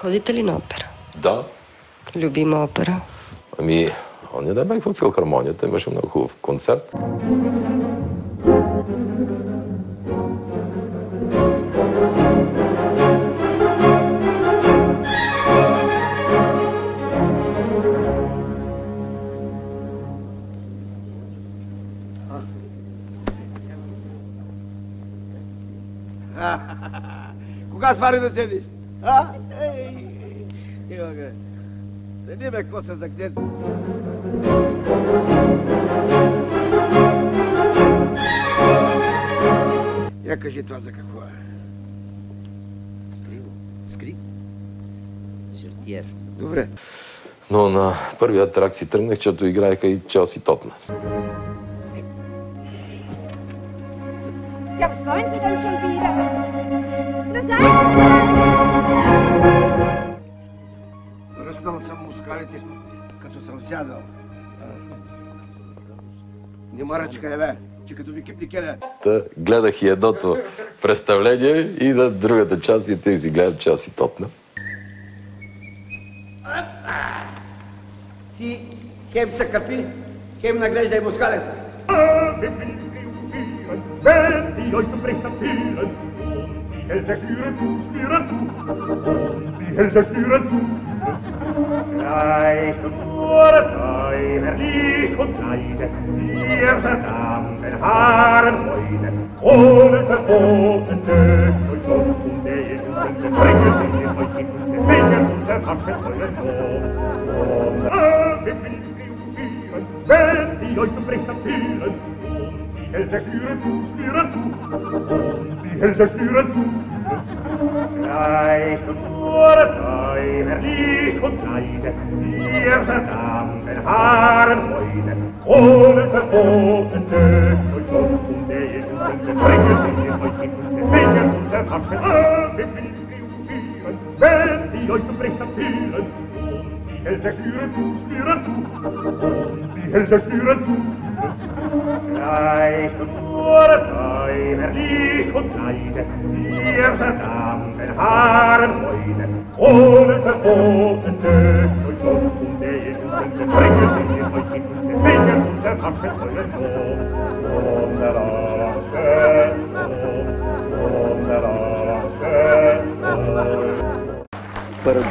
Ходите ли на опера? Да. Любима опера? Ами, оня да бях в филхармонията, имаше много хубав концерт. Кога свари да седиш? А? Ева га. Седи бе, коса за кнез. Я кажи това за какво е? Скри. Жертиер. Добре. Но на първия трак си тръгнах, защото играеха и Челси Тотнъм. Ja, was wollen Sie denn schon wieder? Na sag! Ръстал съм мускалите, като съм сядал. Нема ръчка, бе, че като ви кепникеля. Гледах и едното представление и на другата част и те си гледат Челси Тотнъм. Ти хем се капи, хем наглеждай мускалите. Wenn sie euch zum Recht erzählen, und die Hälse schnüren zu, und die Hälse schnüren zu. Leicht und nur sei herrlich und leise, ihr verdammten Haarenmäuse, ohne verboten dürft euch auf und der Elfen bringen sich in euch in die Finger und verwaschen euren Mund. Und wenn sie euch zum Recht erzählen, die Hälse schnüren zu, und die Hälse schnüren zu. Leicht und nur sei herrlich und leise, ihr verdammten Haarenmäuse, ohne verboten dürft euch auf und der Elfen bringen sich in euch in die Finger und verwaschen wenn sie euch zum Recht erzählen, und die Hälse schnüren zu, und die Hälse schnüren zu. Leicht und nur sei herrlich und leise, ihr verdammten Haarenmäuse, ohne verboten dürft euch auf und der Elfen bringen sich in euch in die Finger und verwaschen euren Mund. Und der Asche, und der Asche, Първо.